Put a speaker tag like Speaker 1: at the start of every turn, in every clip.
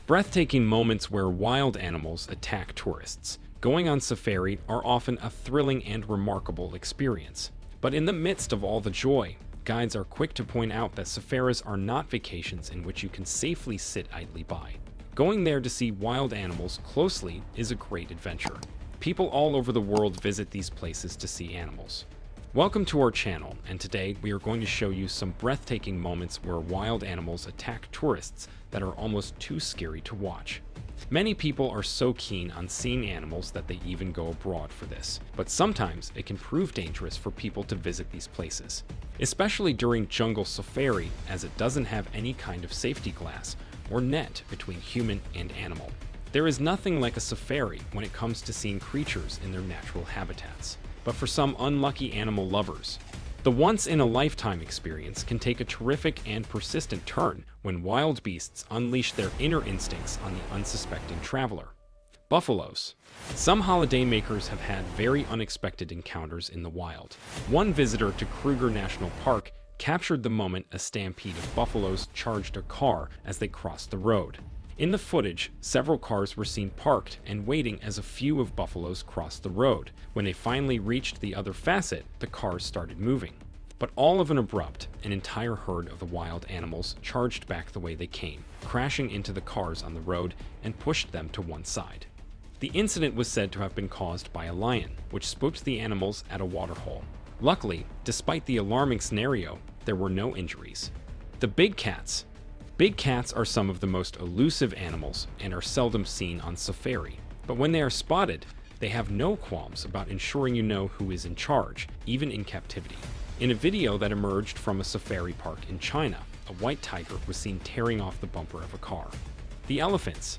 Speaker 1: Breathtaking moments where wild animals attack tourists. Going on safari are often a thrilling and remarkable experience. But in the midst of all the joy, guides are quick to point out that safaris are not vacations in which you can safely sit idly by. Going there to see wild animals closely is a great adventure. People all over the world visit these places to see animals. Welcome to our channel, and today we are going to show you some breathtaking moments where wild animals attack tourists that are almost too scary to watch. Many people are so keen on seeing animals that they even go abroad for this, but sometimes it can prove dangerous for people to visit these places, especially during jungle safari, as it doesn't have any kind of safety glass or net between human and animal. There is nothing like a safari when it comes to seeing creatures in their natural habitats. But for some unlucky animal lovers, the once-in-a-lifetime experience can take a terrific and persistent turn when wild beasts unleash their inner instincts on the unsuspecting traveler. Buffaloes. Some holidaymakers have had very unexpected encounters in the wild. One visitor to Kruger National Park captured the moment a stampede of buffaloes charged a car as they crossed the road. In the footage, several cars were seen parked and waiting as a few of buffaloes crossed the road. When they finally reached the other facet, the cars started moving. But all of an abrupt, an entire herd of the wild animals charged back the way they came, crashing into the cars on the road and pushed them to one side. The incident was said to have been caused by a lion, which spooked the animals at a waterhole. Luckily, despite the alarming scenario, there were no injuries. The big cats. Big cats are some of the most elusive animals and are seldom seen on safari. But when they are spotted, they have no qualms about ensuring you know who is in charge, even in captivity. In a video that emerged from a safari park in China, a white tiger was seen tearing off the bumper of a car. The elephants.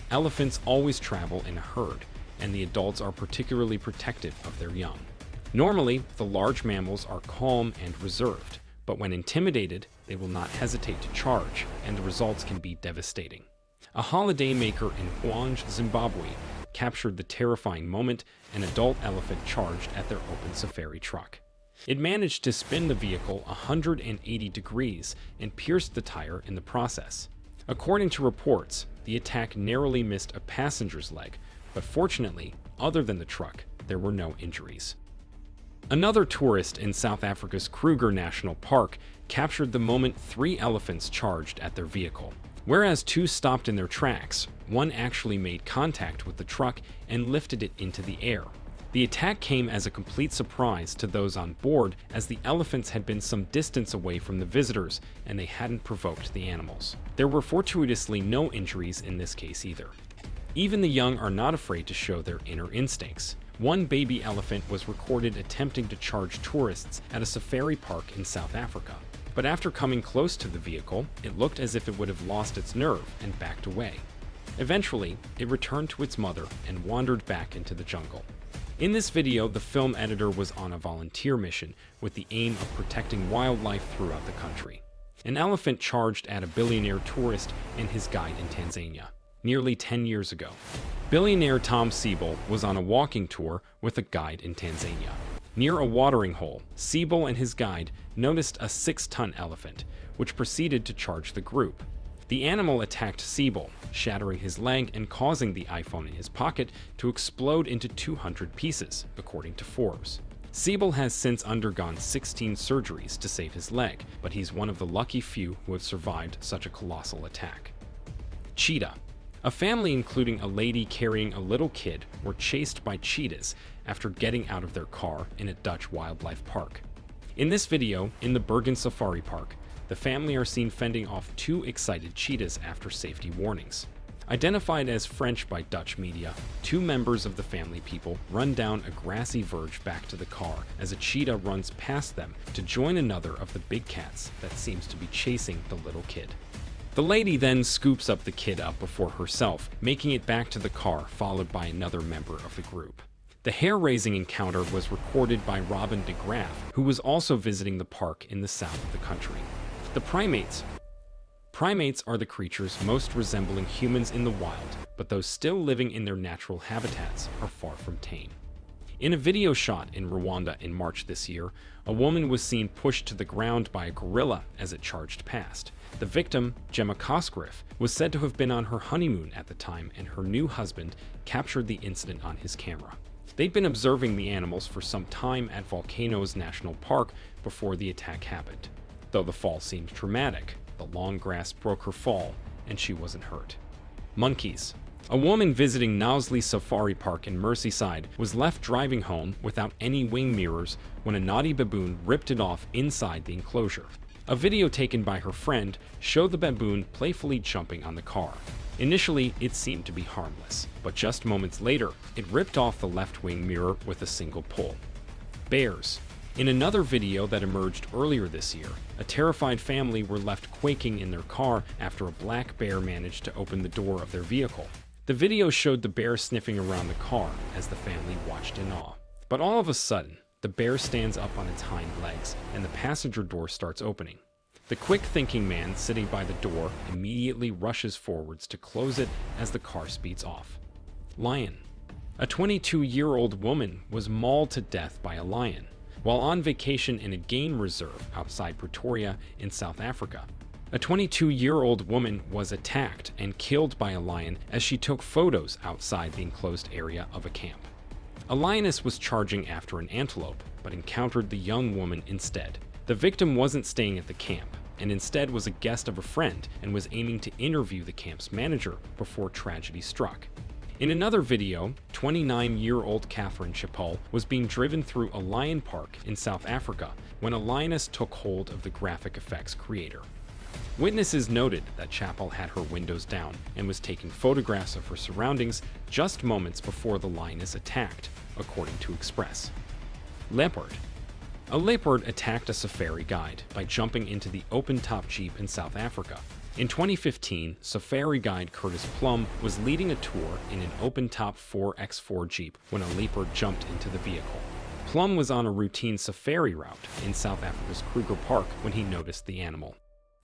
Speaker 1: Elephants always travel in a herd, and the adults are particularly protective of their young. Normally, the large mammals are calm and reserved, but when intimidated, they will not hesitate to charge, and the results can be devastating. A holidaymaker in Hwange, Zimbabwe, captured the terrifying moment an adult elephant charged at their open safari truck. It managed to spin the vehicle 180 degrees and pierced the tire in the process. According to reports, the attack narrowly missed a passenger's leg, but fortunately, other than the truck, there were no injuries. Another tourist in South Africa's Kruger National Park captured the moment 3 elephants charged at their vehicle. Whereas 2 stopped in their tracks, one actually made contact with the truck and lifted it into the air. The attack came as a complete surprise to those on board, as the elephants had been some distance away from the visitors and they hadn't provoked the animals. There were fortuitously no injuries in this case either. Even the young are not afraid to show their inner instincts. One baby elephant was recorded attempting to charge tourists at a safari park in South Africa. But after coming close to the vehicle, it looked as if it would have lost its nerve and backed away. Eventually, it returned to its mother and wandered back into the jungle. In this video, the film editor was on a volunteer mission with the aim of protecting wildlife throughout the country. An elephant charged at a billionaire tourist and his guide in Tanzania nearly 10 years ago. Billionaire Tom Siebel was on a walking tour with a guide in Tanzania. Near a watering hole, Siebel and his guide noticed a 6-ton elephant, which proceeded to charge the group. The animal attacked Siebel, shattering his leg and causing the iPhone in his pocket to explode into 200 pieces, according to Forbes. Siebel has since undergone 16 surgeries to save his leg, but he's one of the lucky few who have survived such a colossal attack. Cheetah. A family including a lady carrying a little kid were chased by cheetahs after getting out of their car in a Dutch wildlife park. In this video, in the Bergen Safari Park, the family are seen fending off 2 excited cheetahs after safety warnings. Identified as French by Dutch media, 2 members of the family people run down a grassy verge back to the car as a cheetah runs past them to join another of the big cats that seems to be chasing the little kid. The lady then scoops up the kid up before herself, making it back to the car, followed by another member of the group. The hair-raising encounter was recorded by Robin de Graaf, who was also visiting the park in the south of the country. The primates. Primates are the creatures most resembling humans in the wild, but those still living in their natural habitats are far from tame. In a video shot in Rwanda in March this year, a woman was seen pushed to the ground by a gorilla as it charged past. The victim, Gemma Cosgriff, was said to have been on her honeymoon at the time, and her new husband captured the incident on his camera. They'd been observing the animals for some time at Volcanoes National Park before the attack happened. Though the fall seemed traumatic, the long grass broke her fall, and she wasn't hurt. Monkeys. A woman visiting Knowsley Safari Park in Merseyside was left driving home without any wing mirrors when a naughty baboon ripped it off inside the enclosure. A video taken by her friend showed the baboon playfully jumping on the car. Initially, it seemed to be harmless, but just moments later, it ripped off the left wing mirror with a single pull. Bears. In another video that emerged earlier this year, a terrified family were left quaking in their car after a black bear managed to open the door of their vehicle. The video showed the bear sniffing around the car as the family watched in awe. But all of a sudden, the bear stands up on its hind legs and the passenger door starts opening. The quick-thinking man sitting by the door immediately rushes forwards to close it as the car speeds off. Lion. A 22-year-old woman was mauled to death by a lion while on vacation in a game reserve outside Pretoria in South Africa. A 22-year-old woman was attacked and killed by a lion as she took photos outside the enclosed area of a camp. A lioness was charging after an antelope, but encountered the young woman instead. The victim wasn't staying at the camp, and instead was a guest of a friend and was aiming to interview the camp's manager before tragedy struck. In another video, 29-year-old Catherine Chappell was being driven through a lion park in South Africa when a lioness took hold of the graphic effects creator. Witnesses noted that Chappell had her windows down and was taking photographs of her surroundings just moments before the lioness attacked, according to Express. Leopard. A leopard attacked a safari guide by jumping into the open-top Jeep in South Africa. In 2015, safari guide Curtis Plum was leading a tour in an open-top 4x4 Jeep when a leopard jumped into the vehicle. Plum was on a routine safari route in South Africa's Kruger Park when he noticed the animal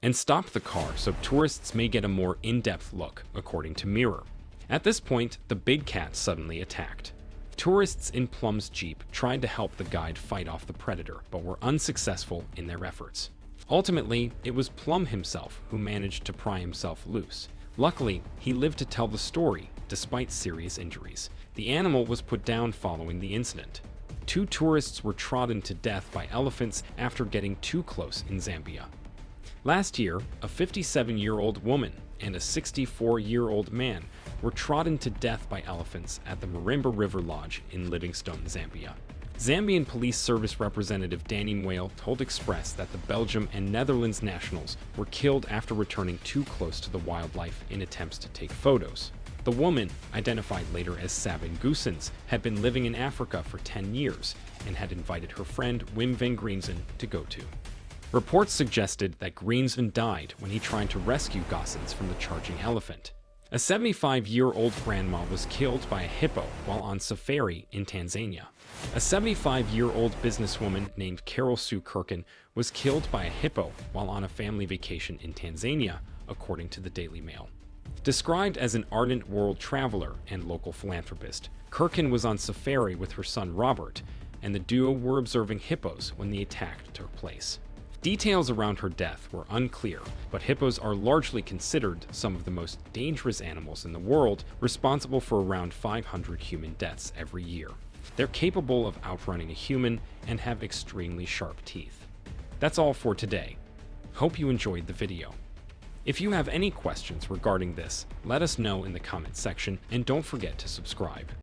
Speaker 1: and stopped the car so tourists may get a more in-depth look, according to Mirror. At this point, the big cat suddenly attacked. Tourists in Plum's Jeep tried to help the guide fight off the predator, but were unsuccessful in their efforts. Ultimately, it was Plum himself who managed to pry himself loose. Luckily, he lived to tell the story, despite serious injuries. The animal was put down following the incident. 2 tourists were trodden to death by elephants after getting too close in Zambia. Last year, a 57-year-old woman and a 64-year-old man were trodden to death by elephants at the Marimba River Lodge in Livingstone, Zambia. Zambian Police Service Representative Danny Mwale told Express that the Belgium and Netherlands nationals were killed after returning too close to the wildlife in attempts to take photos. The woman, identified later as Sabin Goosens, had been living in Africa for 10 years and had invited her friend Wim van Greensen to go to. Reports suggested that Greensen died when he tried to rescue Goosens from the charging elephant. A 75-year-old grandma was killed by a hippo while on safari in Tanzania. A 75-year-old businesswoman named Carol Sue Kirkin was killed by a hippo while on a family vacation in Tanzania, according to the Daily Mail. Described as an ardent world traveler and local philanthropist, Kirkin was on safari with her son Robert, and the duo were observing hippos when the attack took place. Details around her death were unclear, but hippos are largely considered some of the most dangerous animals in the world, responsible for around 500 human deaths every year. They're capable of outrunning a human and have extremely sharp teeth. That's all for today. Hope you enjoyed the video. If you have any questions regarding this, let us know in the comments section, and don't forget to subscribe.